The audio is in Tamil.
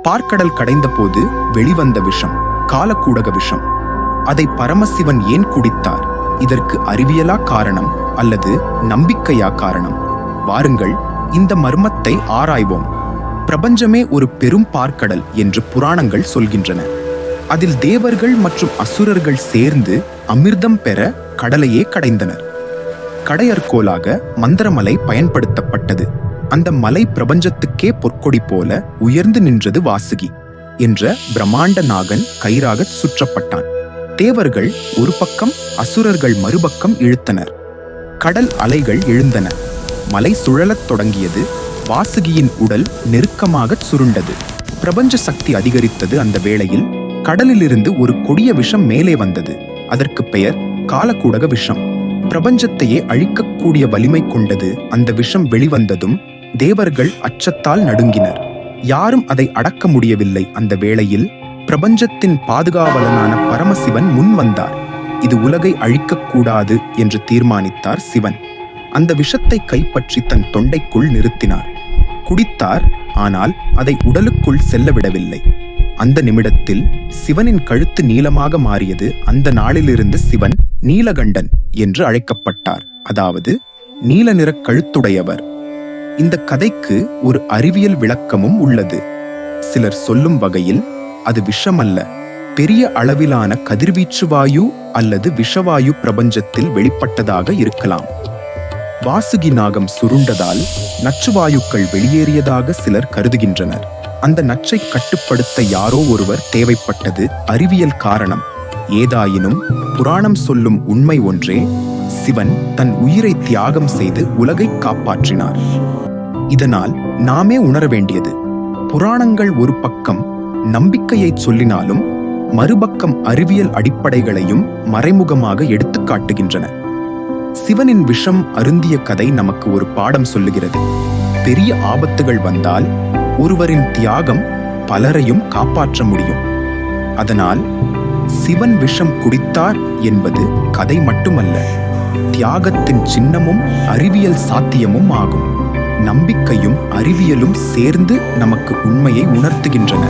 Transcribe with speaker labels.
Speaker 1: பார்க்கடல் கடைந்த போது வெளிவந்த விஷம் காலக்கூடக விஷம். அதை பரமசிவன் ஏன் குடித்தார்? இதற்கு அறிவியலா காரணம் அல்லது நம்பிக்கையா காரணம்? வாருங்கள் இந்த மர்மத்தை ஆராய்வோம். பிரபஞ்சமே ஒரு பெரும் பார்க்கடல் என்று புராணங்கள் சொல்கின்றன. அதில் தேவர்கள் மற்றும் அசுரர்கள் சேர்ந்து அமிர்தம் பெற கடலையே கடைந்தனர். கடையற்கோலாக மந்திரமலை பயன்படுத்தப்பட்டது. அந்த மலை பிரபஞ்சத்துக்கே பொற்கொடி போல உயர்ந்து நின்றது. வாசுகி என்ற பிரம்மாண்ட நாகன் கயிறாக சுற்றப்பட்டான். தேவர்கள் ஒரு பக்கம், அசுரர்கள் மறுபக்கம் இழுத்தனர். கடல் அலைகள் எழுந்தன. மலை சுழலத் தொடங்கியது. வாசுகியின் உடல் நெருக்கமாக சுருண்டது. பிரபஞ்ச சக்தி அதிகரித்தது. அந்த வேளையில் கடலிலிருந்து ஒரு கொடிய விஷம் மேலே வந்தது. அதற்கு பெயர் காலக்கூடக விஷம். பிரபஞ்சத்தையே அழிக்கக்கூடிய வலிமை கொண்டது. அந்த விஷம் வெளிவந்ததும் தேவர்கள் அச்சத்தால் நடுங்கினர். யாரும் அதை அடக்க முடியவில்லை. அந்த வேளையில் பிரபஞ்சத்தின் பாதுகாவலனான பரமசிவன் முன் வந்தார். இது உலகை அழிக்கக்கூடாது என்று தீர்மானித்தார் சிவன். அந்த விஷத்தை கைப்பற்றி தன் தொண்டைக்குள் நிறுத்தினார். குடித்தார். ஆனால் அதை உடலுக்குள் செல்லவிடவில்லை. அந்த நிமிடத்தில் சிவனின் கழுத்து நீலமாக மாறியது. அந்த நாளிலிருந்து சிவன் நீலகண்டன் என்று அழைக்கப்பட்டார். அதாவது நீல நிற கழுத்துடையவர். இந்த கதைக்கு ஒரு அறிவியல் விளக்கமும் உள்ளது. சிலர் சொல்லும் வகையில் அது விஷமல்ல, பெரிய அளவிலான கதிர்வீச்சு வாயு அல்லது விஷவாயு பிரபஞ்சத்தில் வெளிப்பட்டதாக இருக்கலாம். வாசுகி நாகம் சுருண்டதால் நச்சுவாயுக்கள் வெளியேறியதாக சிலர் கருதுகின்றனர். அந்த நச்சை கட்டுப்படுத்த யாரோ ஒருவர் தேவைப்பட்டது. அறிவியல் காரணம் ஏதாயினும் புராணம் சொல்லும் உண்மை ஒன்றே: சிவன் தன் உயிரை தியாகம் செய்து உலகை காப்பாற்றினார். இதனால் நாமே உணர வேண்டியது, புராணங்கள் ஒரு பக்கம் நம்பிக்கையை சொல்லினாலும் மறுபக்கம் அறிவியல் அடிப்படைகளையும் மறைமுகமாக எடுத்து காட்டுகின்றன. சிவனின் விஷம் அருந்திய கதை நமக்கு ஒரு பாடம் சொல்லுகிறது. பெரிய ஆபத்துகள் வந்தால் ஒருவரின் தியாகம் பலரையும் காப்பாற்ற முடியும். அதனால் சிவன் விஷம் குடித்தார் என்பது கதை மட்டுமல்ல, தியாகத்தின் சின்னமும் அறிவியல் சாத்தியமும் ஆகும். நம்பிக்கையும் அறிவியலும் சேர்ந்து நமக்கு உண்மையை உணர்த்துகின்றன.